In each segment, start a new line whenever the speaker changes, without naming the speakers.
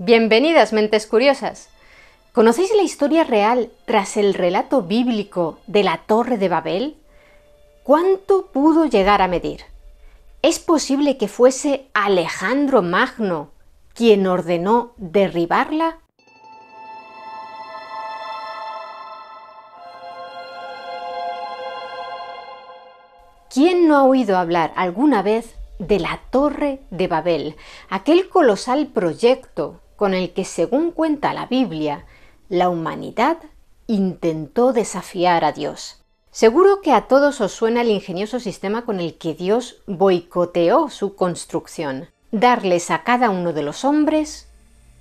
Bienvenidas, mentes curiosas. ¿Conocéis la historia real tras el relato bíblico de la Torre de Babel? ¿Cuánto pudo llegar a medir? ¿Es posible que fuese Alejandro Magno quien ordenó derribarla? ¿Quién no ha oído hablar alguna vez de la Torre de Babel, aquel colosal proyecto con el que, según cuenta la Biblia, la humanidad intentó desafiar a Dios? Seguro que a todos os suena el ingenioso sistema con el que Dios boicoteó su construcción: darles a cada uno de los hombres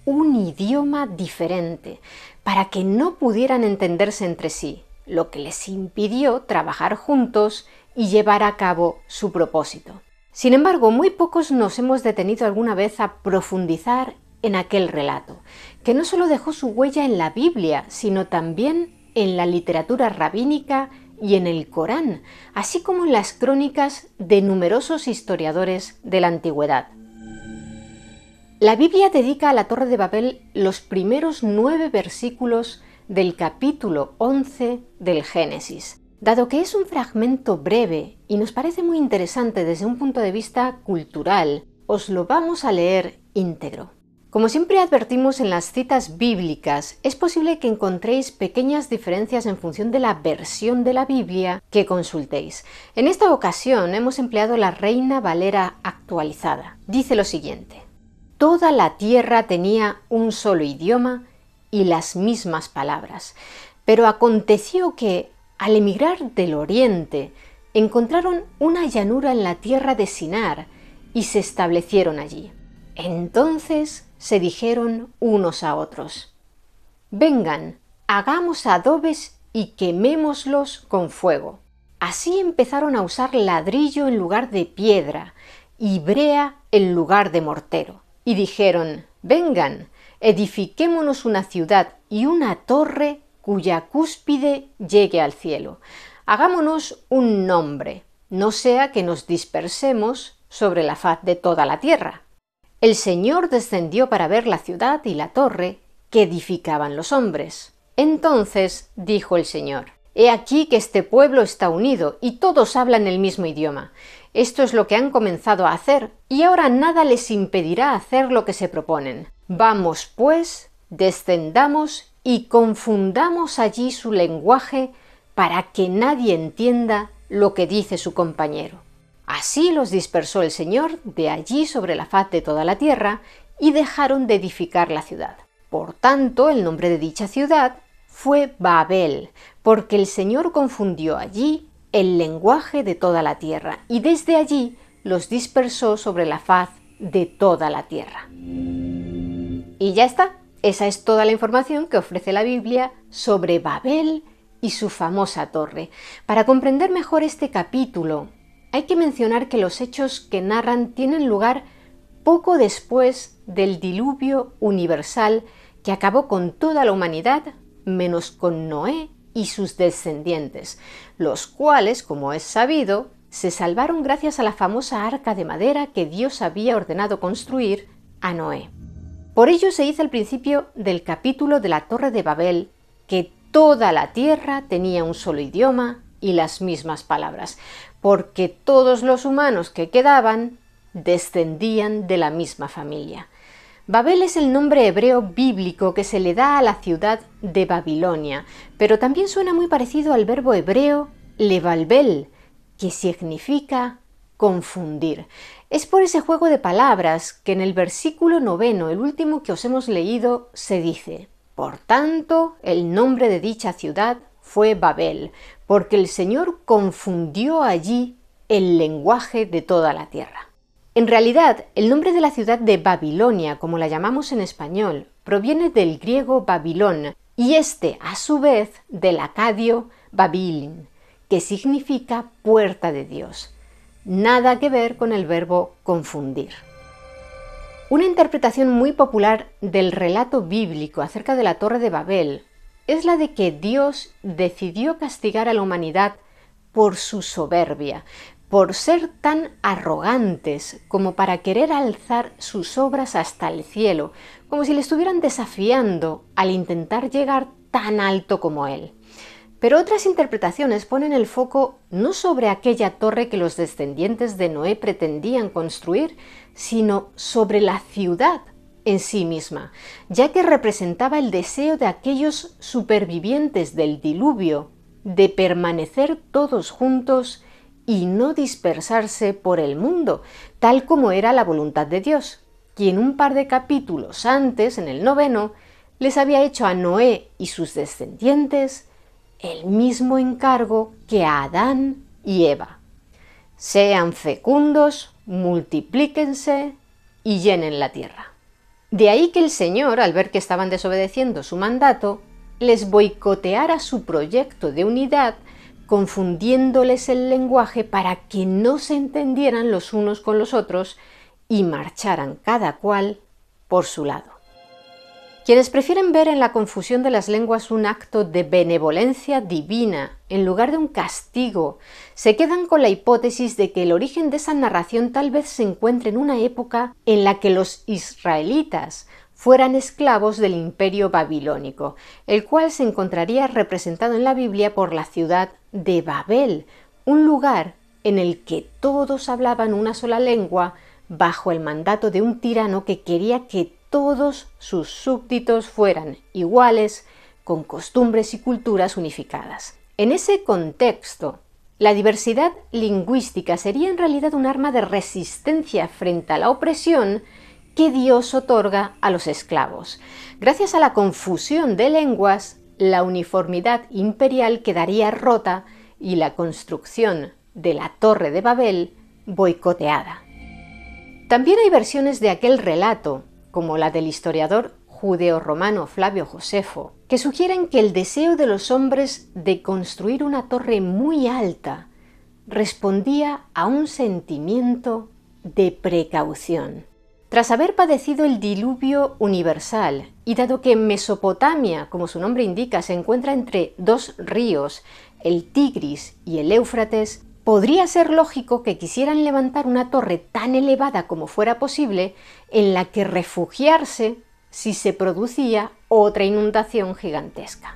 un idioma diferente, para que no pudieran entenderse entre sí, lo que les impidió trabajar juntos y llevar a cabo su propósito. Sin embargo, muy pocos nos hemos detenido alguna vez a profundizar en aquel relato, que no solo dejó su huella en la Biblia, sino también en la literatura rabínica y en el Corán, así como en las crónicas de numerosos historiadores de la antigüedad. La Biblia dedica a la Torre de Babel los primeros 9 versículos del capítulo 11 del Génesis. Dado que es un fragmento breve y nos parece muy interesante desde un punto de vista cultural, os lo vamos a leer íntegro. Como siempre advertimos en las citas bíblicas, es posible que encontréis pequeñas diferencias en función de la versión de la Biblia que consultéis. En esta ocasión hemos empleado la Reina Valera actualizada. Dice lo siguiente: toda la tierra tenía un solo idioma y las mismas palabras, pero aconteció que, al emigrar del oriente, encontraron una llanura en la tierra de Sinar y se establecieron allí. Entonces se dijeron unos a otros: vengan, hagamos adobes y quemémoslos con fuego. Así empezaron a usar ladrillo en lugar de piedra y brea en lugar de mortero. Y dijeron: vengan, edifiquémonos una ciudad y una torre cuya cúspide llegue al cielo. Hagámonos un nombre, no sea que nos dispersemos sobre la faz de toda la tierra. El Señor descendió para ver la ciudad y la torre que edificaban los hombres. Entonces dijo el Señor: he aquí que este pueblo está unido y todos hablan el mismo idioma. Esto es lo que han comenzado a hacer y ahora nada les impedirá hacer lo que se proponen. Vamos, pues, descendamos y confundamos allí su lenguaje para que nadie entienda lo que dice su compañero. Así los dispersó el Señor de allí sobre la faz de toda la tierra y dejaron de edificar la ciudad. Por tanto, el nombre de dicha ciudad fue Babel, porque el Señor confundió allí el lenguaje de toda la tierra y desde allí los dispersó sobre la faz de toda la tierra. Y ya está. Esa es toda la información que ofrece la Biblia sobre Babel y su famosa torre. Para comprender mejor este capítulo, hay que mencionar que los hechos que narran tienen lugar poco después del diluvio universal que acabó con toda la humanidad, menos con Noé y sus descendientes, los cuales, como es sabido, se salvaron gracias a la famosa arca de madera que Dios había ordenado construir a Noé. Por ello se dice al principio del capítulo de la Torre de Babel que toda la tierra tenía un solo idioma y las mismas palabras, porque todos los humanos que quedaban descendían de la misma familia. Babel es el nombre hebreo bíblico que se le da a la ciudad de Babilonia, pero también suena muy parecido al verbo hebreo levalbel, que significa confundir. Es por ese juego de palabras que en el versículo 9, el último que os hemos leído, se dice: por tanto, el nombre de dicha ciudad fue Babel, porque el Señor confundió allí el lenguaje de toda la tierra. En realidad, el nombre de la ciudad de Babilonia, como la llamamos en español, proviene del griego Babilón y este, a su vez, del acadio Babilin, que significa puerta de Dios. Nada que ver con el verbo confundir. Una interpretación muy popular del relato bíblico acerca de la Torre de Babel es la de que Dios decidió castigar a la humanidad por su soberbia, por ser tan arrogantes como para querer alzar sus obras hasta el cielo, como si le estuvieran desafiando al intentar llegar tan alto como él. Pero otras interpretaciones ponen el foco no sobre aquella torre que los descendientes de Noé pretendían construir, sino sobre la ciudad en sí misma, ya que representaba el deseo de aquellos supervivientes del diluvio de permanecer todos juntos y no dispersarse por el mundo, tal como era la voluntad de Dios, quien un par de capítulos antes, en el 9, les había hecho a Noé y sus descendientes el mismo encargo que a Adán y Eva. Sean fecundos, multiplíquense y llenen la tierra. De ahí que el Señor, al ver que estaban desobedeciendo su mandato, les boicoteara su proyecto de unidad, confundiéndoles el lenguaje para que no se entendieran los unos con los otros y marcharan cada cual por su lado. Quienes prefieren ver en la confusión de las lenguas un acto de benevolencia divina en lugar de un castigo, se quedan con la hipótesis de que el origen de esa narración tal vez se encuentre en una época en la que los israelitas fueran esclavos del imperio babilónico, el cual se encontraría representado en la Biblia por la ciudad de Babel, un lugar en el que todos hablaban una sola lengua bajo el mandato de un tirano que quería que todos sus súbditos fueran iguales, con costumbres y culturas unificadas. En ese contexto, la diversidad lingüística sería en realidad un arma de resistencia frente a la opresión que Dios otorga a los esclavos. Gracias a la confusión de lenguas, la uniformidad imperial quedaría rota y la construcción de la Torre de Babel boicoteada. También hay versiones de aquel relato, como la del historiador judeo-romano Flavio Josefo, que sugieren que el deseo de los hombres de construir una torre muy alta respondía a un sentimiento de precaución. Tras haber padecido el diluvio universal, y dado que Mesopotamia, como su nombre indica, se encuentra entre dos ríos, el Tigris y el Éufrates, podría ser lógico que quisieran levantar una torre tan elevada como fuera posible en la que refugiarse si se producía otra inundación gigantesca.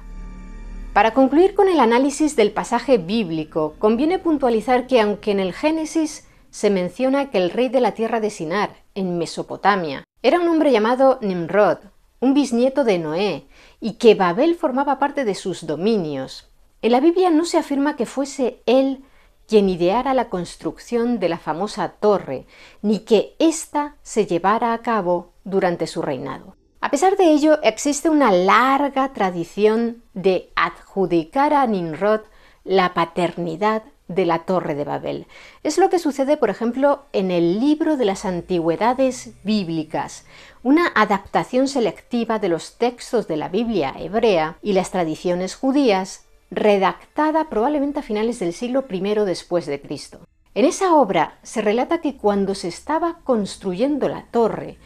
Para concluir con el análisis del pasaje bíblico, conviene puntualizar que aunque en el Génesis se menciona que el rey de la tierra de Sinar, en Mesopotamia, era un hombre llamado Nimrod, un bisnieto de Noé, y que Babel formaba parte de sus dominios, en la Biblia no se afirma que fuese él quien ideara la construcción de la famosa torre, ni que ésta se llevara a cabo durante su reinado. A pesar de ello, existe una larga tradición de adjudicar a Nimrod la paternidad de la Torre de Babel. Es lo que sucede, por ejemplo, en el Libro de las Antigüedades Bíblicas, una adaptación selectiva de los textos de la Biblia hebrea y las tradiciones judías, redactada probablemente a finales del siglo I después de Cristo. En esa obra se relata que cuando se estaba construyendo la torre,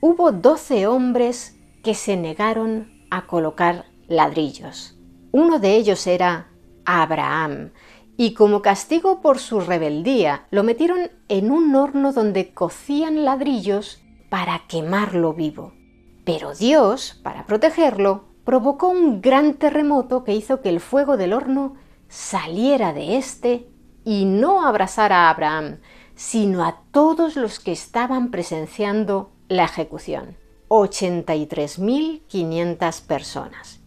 hubo 12 hombres que se negaron a colocar ladrillos. Uno de ellos era Abraham, y como castigo por su rebeldía, lo metieron en un horno donde cocían ladrillos para quemarlo vivo. Pero Dios, para protegerlo, provocó un gran terremoto que hizo que el fuego del horno saliera de éste y no abrasara a Abraham, sino a todos los que estaban presenciando la ejecución. 83.500 personas.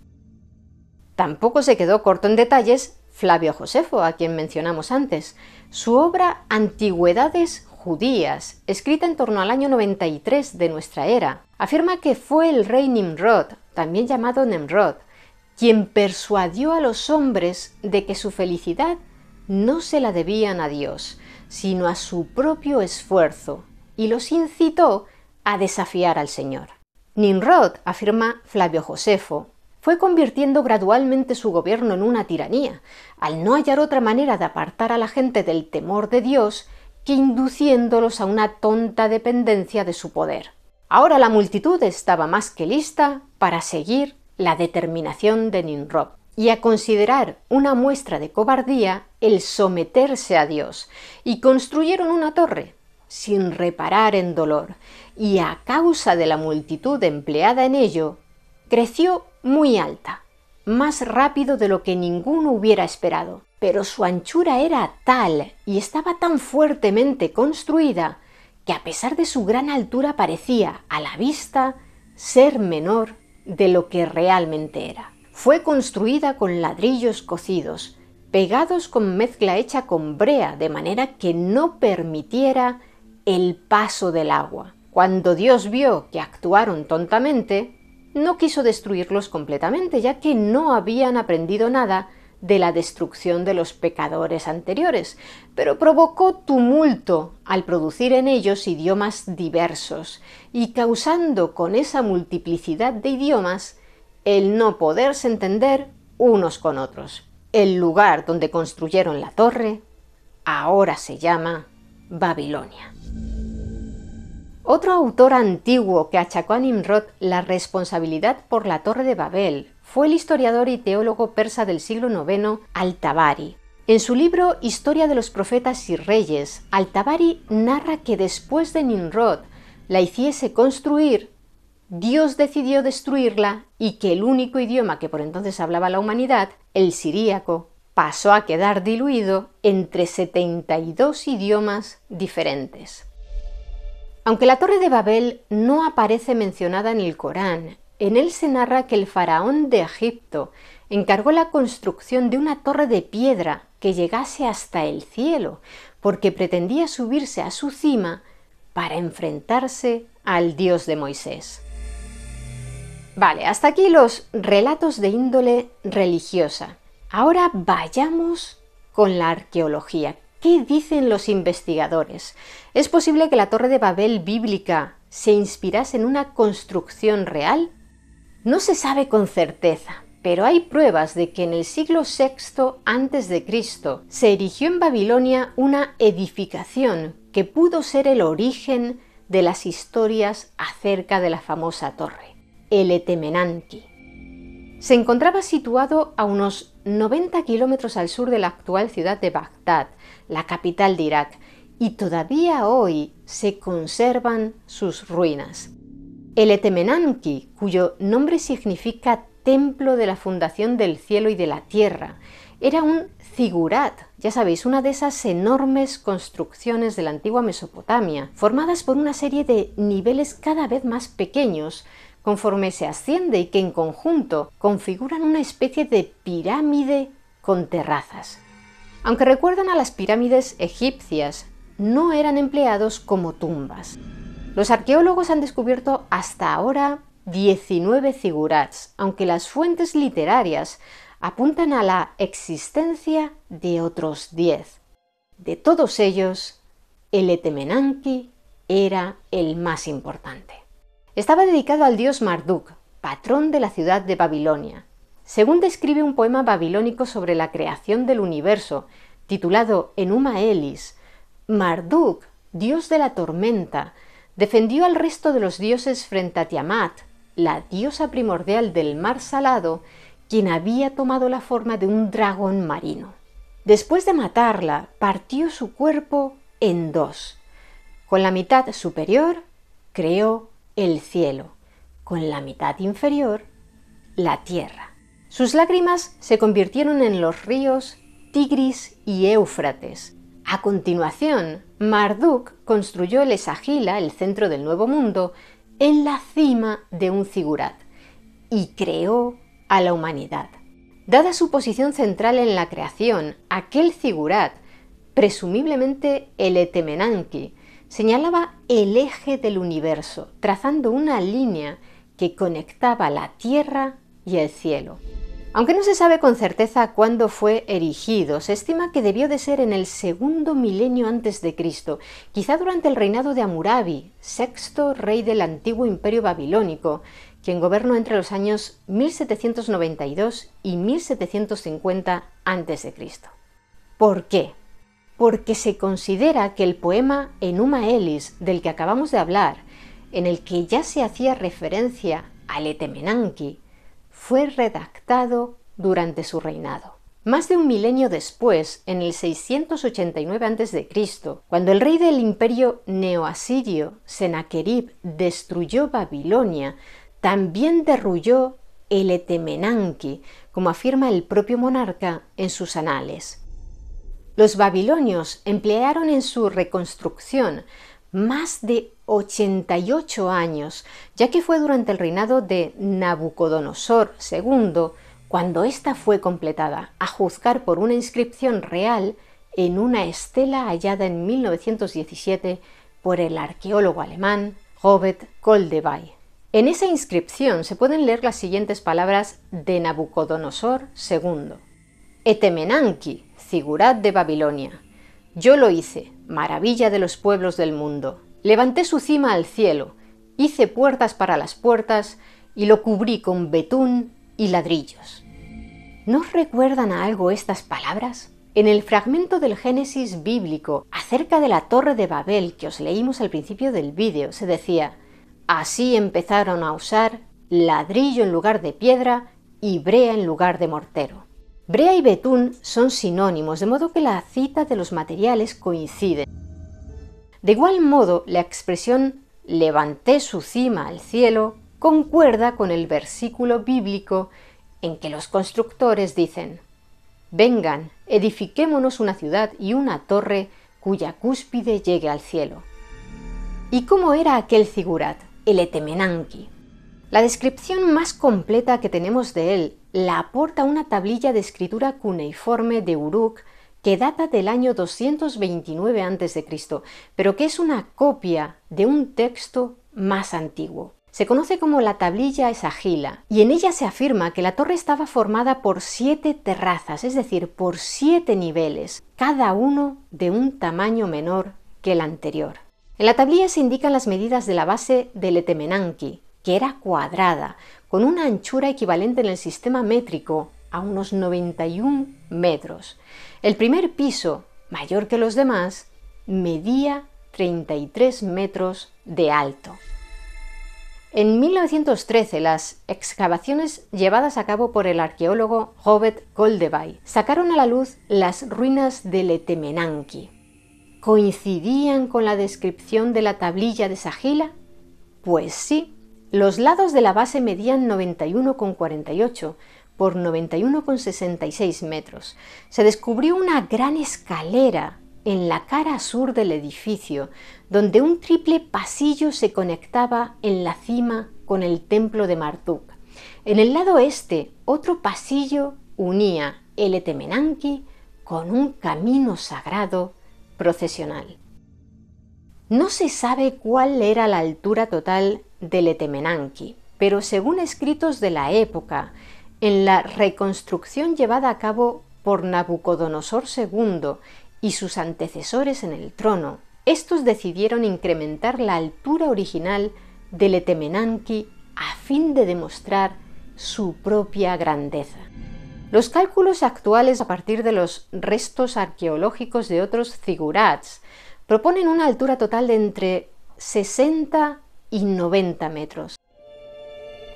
Tampoco se quedó corto en detalles Flavio Josefo, a quien mencionamos antes. Su obra Antigüedades Judías, escrita en torno al año 93 de nuestra era, afirma que fue el rey Nimrod, también llamado Nemrod, quien persuadió a los hombres de que su felicidad no se la debían a Dios, sino a su propio esfuerzo, y los incitó a desafiar al Señor. Nimrod, afirma Flavio Josefo, fue convirtiendo gradualmente su gobierno en una tiranía, al no hallar otra manera de apartar a la gente del temor de Dios que induciéndolos a una tonta dependencia de su poder. Ahora la multitud estaba más que lista para seguir la determinación de Nimrod y a considerar una muestra de cobardía el someterse a Dios, y construyeron una torre, sin reparar en dolor, y a causa de la multitud empleada en ello, creció muy alta, más rápido de lo que ninguno hubiera esperado. Pero su anchura era tal y estaba tan fuertemente construida que a pesar de su gran altura parecía, a la vista, ser menor de lo que realmente era. Fue construida con ladrillos cocidos, pegados con mezcla hecha con brea, de manera que no permitiera el paso del agua. Cuando Dios vio que actuaron tontamente, no quiso destruirlos completamente, ya que no habían aprendido nada de la destrucción de los pecadores anteriores, pero provocó tumulto al producir en ellos idiomas diversos y causando con esa multiplicidad de idiomas el no poderse entender unos con otros. El lugar donde construyeron la torre ahora se llama Babilonia. Otro autor antiguo que achacó a Nimrod la responsabilidad por la Torre de Babel fue el historiador y teólogo persa del siglo IX, Al-Tabari. En su libro Historia de los profetas y reyes, Al-Tabari narra que después de Nimrod la hiciese construir, Dios decidió destruirla y que el único idioma que por entonces hablaba la humanidad, el siríaco, pasó a quedar diluido entre 72 idiomas diferentes. Aunque la Torre de Babel no aparece mencionada en el Corán, en él se narra que el faraón de Egipto encargó la construcción de una torre de piedra que llegase hasta el cielo, porque pretendía subirse a su cima para enfrentarse al Dios de Moisés. Vale, hasta aquí los relatos de índole religiosa. Ahora vayamos con la arqueología. ¿Qué dicen los investigadores? ¿Es posible que la Torre de Babel bíblica se inspirase en una construcción real? No se sabe con certeza, pero hay pruebas de que en el siglo VI a.C. se erigió en Babilonia una edificación que pudo ser el origen de las historias acerca de la famosa torre, el Etemenanki. Se encontraba situado a unos 90 kilómetros al sur de la actual ciudad de Bagdad, la capital de Irak, y todavía hoy se conservan sus ruinas. El Etemenanki, cuyo nombre significa templo de la fundación del cielo y de la tierra, era un zigurat, ya sabéis, una de esas enormes construcciones de la antigua Mesopotamia, formadas por una serie de niveles cada vez más pequeños, conforme se asciende y que en conjunto configuran una especie de pirámide con terrazas. Aunque recuerdan a las pirámides egipcias, no eran empleados como tumbas. Los arqueólogos han descubierto hasta ahora 19 zigurats, aunque las fuentes literarias apuntan a la existencia de otros 10. De todos ellos, el Etemenanki era el más importante. Estaba dedicado al dios Marduk, patrón de la ciudad de Babilonia. Según describe un poema babilónico sobre la creación del universo, titulado Enuma Elis, Marduk, dios de la tormenta, defendió al resto de los dioses frente a Tiamat, la diosa primordial del mar salado, quien había tomado la forma de un dragón marino. Después de matarla, partió su cuerpo en dos. Con la mitad superior, creó el cielo, con la mitad inferior, la tierra. Sus lágrimas se convirtieron en los ríos Tigris y Éufrates. A continuación, Marduk construyó el Esagila, el centro del Nuevo Mundo, en la cima de un zigurat y creó a la humanidad. Dada su posición central en la creación, aquel zigurat, presumiblemente el Etemenanki, señalaba el eje del universo, trazando una línea que conectaba la tierra y el cielo. Aunque no se sabe con certeza cuándo fue erigido, se estima que debió de ser en el segundo milenio antes de Cristo, quizá durante el reinado de Hammurabi, sexto rey del antiguo imperio babilónico, quien gobernó entre los años 1792 y 1750 a.C. ¿Por qué? Porque se considera que el poema Enuma Elis, del que acabamos de hablar, en el que ya se hacía referencia al Etemenanki, fue redactado durante su reinado. Más de un milenio después, en el 689 a.C., cuando el rey del imperio neoasirio, Senaquerib, destruyó Babilonia, también derruyó Eletemenanki, como afirma el propio monarca en sus anales. Los babilonios emplearon en su reconstrucción más de 88 años, ya que fue durante el reinado de Nabucodonosor II cuando ésta fue completada, a juzgar por una inscripción real en una estela hallada en 1917 por el arqueólogo alemán Robert Goldewey. En esa inscripción se pueden leer las siguientes palabras de Nabucodonosor II. Etemenanki, Zigurat de Babilonia. Yo lo hice, maravilla de los pueblos del mundo. Levanté su cima al cielo, hice puertas para las puertas y lo cubrí con betún y ladrillos. ¿No os recuerdan a algo estas palabras? En el fragmento del Génesis bíblico acerca de la Torre de Babel que os leímos al principio del vídeo, se decía: así empezaron a usar ladrillo en lugar de piedra y brea en lugar de mortero. Brea y betún son sinónimos, de modo que la cita de los materiales coinciden. De igual modo, la expresión levanté su cima al cielo concuerda con el versículo bíblico en que los constructores dicen: vengan, edifiquémonos una ciudad y una torre cuya cúspide llegue al cielo. ¿Y cómo era aquel zigurat, el Etemenanki? La descripción más completa que tenemos de él la aporta una tablilla de escritura cuneiforme de Uruk que data del año 229 a.C., pero que es una copia de un texto más antiguo. Se conoce como la tablilla esagila, y en ella se afirma que la torre estaba formada por 7 terrazas, es decir, por 7 niveles, cada uno de un tamaño menor que el anterior. En la tablilla se indican las medidas de la base del Etemenanki, que era cuadrada, con una anchura equivalente en el sistema métrico a unos 91 metros. El primer piso, mayor que los demás, medía 33 metros de alto. En 1913, las excavaciones llevadas a cabo por el arqueólogo Robert Goldewey sacaron a la luz las ruinas del Etemenanki. ¿Coincidían con la descripción de la tablilla de Sagila? Pues sí, los lados de la base medían 91,48 por 91,66 metros. Se descubrió una gran escalera en la cara sur del edificio, donde un triple pasillo se conectaba en la cima con el templo de Marduk. En el lado este, otro pasillo unía el Etemenanki con un camino sagrado procesional. No se sabe cuál era la altura total del Etemenanki, pero según escritos de la época, en la reconstrucción llevada a cabo por Nabucodonosor II y sus antecesores en el trono, estos decidieron incrementar la altura original del Etemenanki a fin de demostrar su propia grandeza. Los cálculos actuales a partir de los restos arqueológicos de otros zigurats proponen una altura total de entre 60 y 90 metros.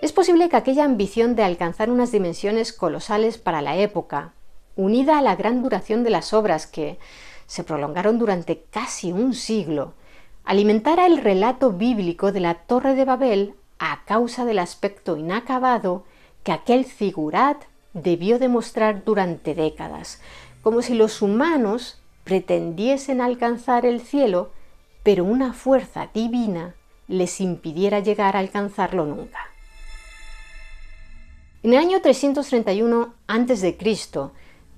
Es posible que aquella ambición de alcanzar unas dimensiones colosales para la época, unida a la gran duración de las obras que se prolongaron durante casi un siglo, alimentara el relato bíblico de la Torre de Babel a causa del aspecto inacabado que aquel zigurat debió demostrar durante décadas, como si los humanos pretendiesen alcanzar el cielo, pero una fuerza divina les impidiera llegar a alcanzarlo nunca. En el año 331 a.C.,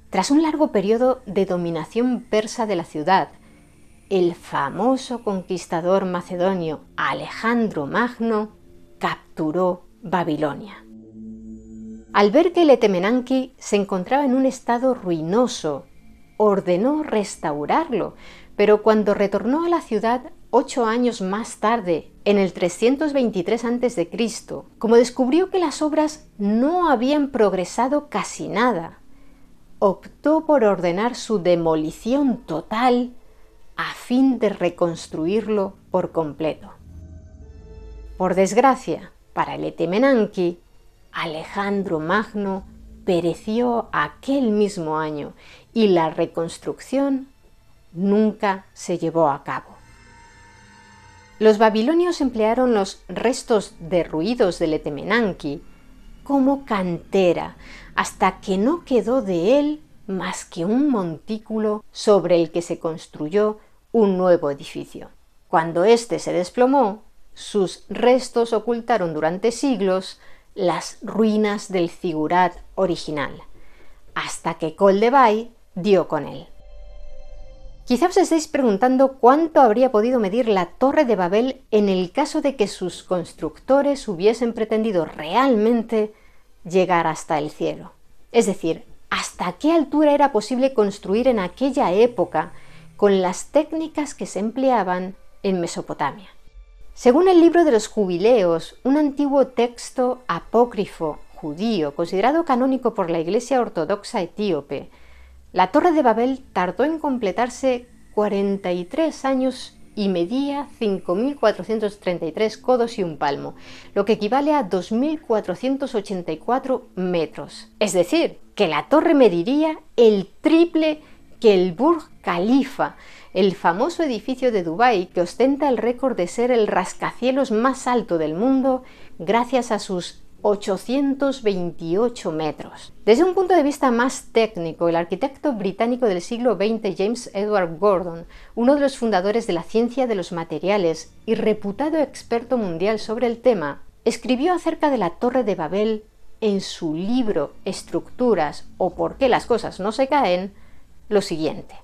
tras un largo periodo de dominación persa de la ciudad, el famoso conquistador macedonio Alejandro Magno capturó Babilonia. Al ver que el Etemenanki se encontraba en un estado ruinoso, ordenó restaurarlo, pero cuando retornó a la ciudad 8 años más tarde, en el 323 a.C., como descubrió que las obras no habían progresado casi nada, optó por ordenar su demolición total a fin de reconstruirlo por completo. Por desgracia, para el Etemenanki, Alejandro Magno pereció aquel mismo año y la reconstrucción nunca se llevó a cabo. Los babilonios emplearon los restos derruidos del Etemenanki como cantera hasta que no quedó de él más que un montículo sobre el que se construyó un nuevo edificio. Cuando éste se desplomó, sus restos ocultaron durante siglos las ruinas del zigurat original, hasta que Koldevai dio con él. Quizá os estéis preguntando cuánto habría podido medir la Torre de Babel en el caso de que sus constructores hubiesen pretendido realmente llegar hasta el cielo. Es decir, hasta qué altura era posible construir en aquella época con las técnicas que se empleaban en Mesopotamia. Según el libro de los Jubileos, un antiguo texto apócrifo judío considerado canónico por la Iglesia Ortodoxa etíope, la Torre de Babel tardó en completarse 43 años y medía 5.433 codos y un palmo, lo que equivale a 2.484 metros. Es decir, que la torre mediría el triple que el Burj Khalifa, el famoso edificio de Dubái que ostenta el récord de ser el rascacielos más alto del mundo gracias a sus 828 metros. Desde un punto de vista más técnico, el arquitecto británico del siglo XX James Edward Gordon, uno de los fundadores de la ciencia de los materiales y reputado experto mundial sobre el tema, escribió acerca de la Torre de Babel en su libro Estructuras o por qué las cosas no se caen, lo siguiente.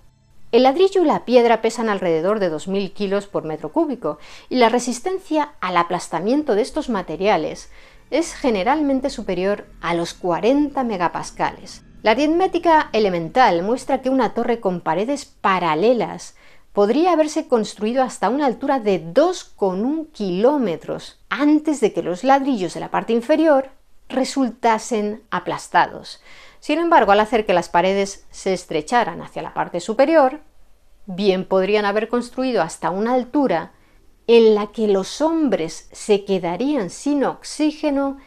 El ladrillo y la piedra pesan alrededor de 2.000 kilos por metro cúbico y la resistencia al aplastamiento de estos materiales es generalmente superior a los 40 megapascales. La aritmética elemental muestra que una torre con paredes paralelas podría haberse construido hasta una altura de 2,1 kilómetros antes de que los ladrillos de la parte inferior resultasen aplastados. Sin embargo, al hacer que las paredes se estrecharan hacia la parte superior, bien podrían haber construido hasta una altura en la que los hombres se quedarían sin oxígeno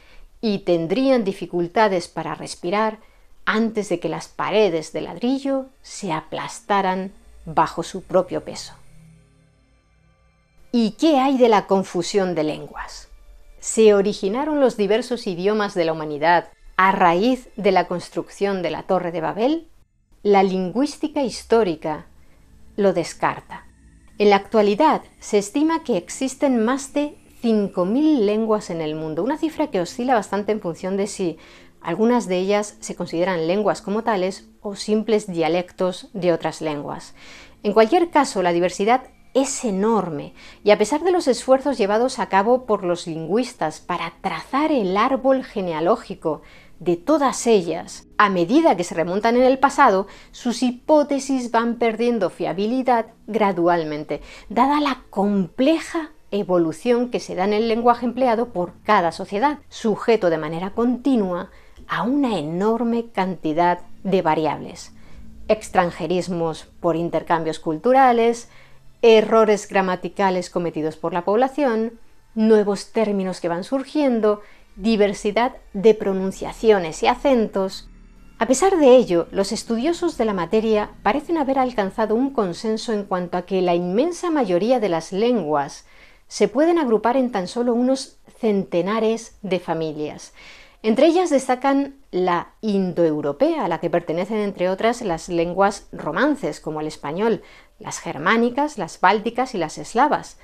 y tendrían dificultades para respirar antes de que las paredes de ladrillo se aplastaran bajo su propio peso. ¿Y qué hay de la confusión de lenguas? ¿Se originaron los diversos idiomas de la humanidad a raíz de la construcción de la Torre de Babel? La lingüística histórica lo descarta. En la actualidad se estima que existen más de 5.000 lenguas en el mundo, una cifra que oscila bastante en función de si algunas de ellas se consideran lenguas como tales o simples dialectos de otras lenguas. En cualquier caso, la diversidad es enorme y a pesar de los esfuerzos llevados a cabo por los lingüistas para trazar el árbol genealógico de todas ellas, a medida que se remontan en el pasado, sus hipótesis van perdiendo fiabilidad gradualmente, dada la compleja evolución que se da en el lenguaje empleado por cada sociedad, sujeto de manera continua a una enorme cantidad de variables. Extranjerismos por intercambios culturales, errores gramaticales cometidos por la población, nuevos términos que van surgiendo, diversidad de pronunciaciones y acentos. A pesar de ello, los estudiosos de la materia parecen haber alcanzado un consenso en cuanto a que la inmensa mayoría de las lenguas se pueden agrupar en tan solo unos centenares de familias. Entre ellas destacan la indoeuropea, a la que pertenecen entre otras las lenguas romances como el español, las germánicas, las bálticas y las eslavas,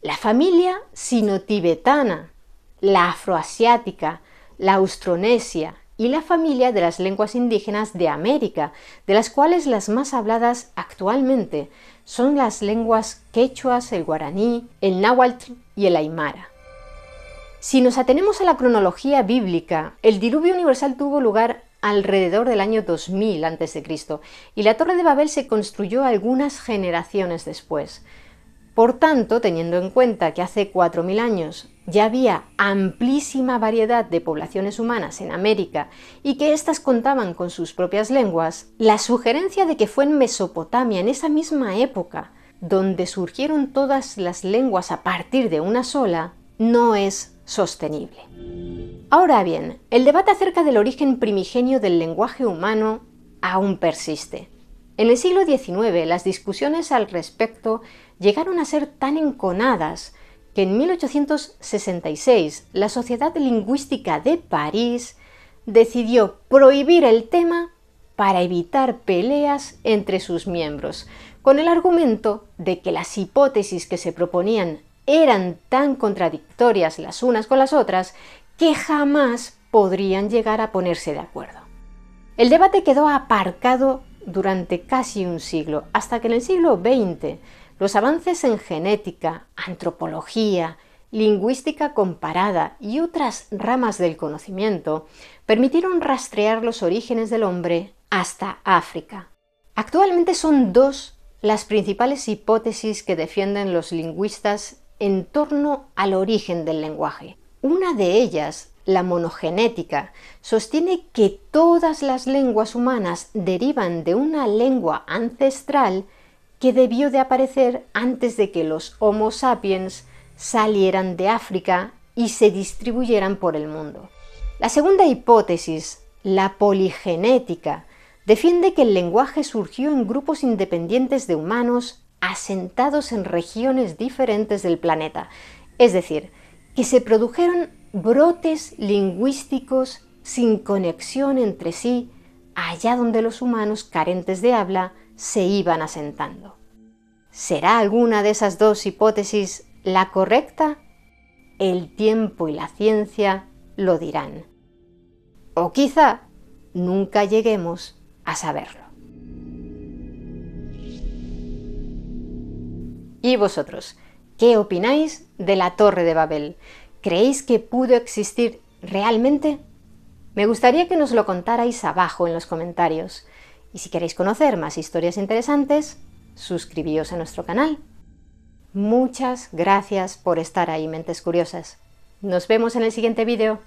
la familia sino-tibetana, la afroasiática, la austronesia y la familia de las lenguas indígenas de América, de las cuales las más habladas actualmente son las lenguas quechuas, el guaraní, el náhuatl y el aymara. Si nos atenemos a la cronología bíblica, el diluvio universal tuvo lugar alrededor del año 2000 a.C. y la Torre de Babel se construyó algunas generaciones después. Por tanto, teniendo en cuenta que hace 4.000 años ya había amplísima variedad de poblaciones humanas en América y que éstas contaban con sus propias lenguas, la sugerencia de que fue en Mesopotamia, en esa misma época, donde surgieron todas las lenguas a partir de una sola, no es sostenible. Ahora bien, el debate acerca del origen primigenio del lenguaje humano aún persiste. En el siglo XIX las discusiones al respecto llegaron a ser tan enconadas que en 1866 la Sociedad Lingüística de París decidió prohibir el tema para evitar peleas entre sus miembros, con el argumento de que las hipótesis que se proponían eran tan contradictorias las unas con las otras que jamás podrían llegar a ponerse de acuerdo. El debate quedó aparcado durante casi un siglo, hasta que en el siglo XX los avances en genética, antropología, lingüística comparada y otras ramas del conocimiento permitieron rastrear los orígenes del hombre hasta África. Actualmente son dos las principales hipótesis que defienden los lingüistas en torno al origen del lenguaje. Una de ellas, la monogenética, sostiene que todas las lenguas humanas derivan de una lengua ancestral que debió de aparecer antes de que los Homo sapiens salieran de África y se distribuyeran por el mundo. La segunda hipótesis, la poligenética, defiende que el lenguaje surgió en grupos independientes de humanos asentados en regiones diferentes del planeta, es decir, que se produjeron brotes lingüísticos sin conexión entre sí, allá donde los humanos carentes de habla se iban asentando. ¿Será alguna de esas dos hipótesis la correcta? El tiempo y la ciencia lo dirán. O quizá nunca lleguemos a saberlo. ¿Y vosotros? ¿Qué opináis de la Torre de Babel? ¿Creéis que pudo existir realmente? Me gustaría que nos lo contarais abajo en los comentarios. Y si queréis conocer más historias interesantes, suscribíos a nuestro canal. Muchas gracias por estar ahí, mentes curiosas. Nos vemos en el siguiente vídeo.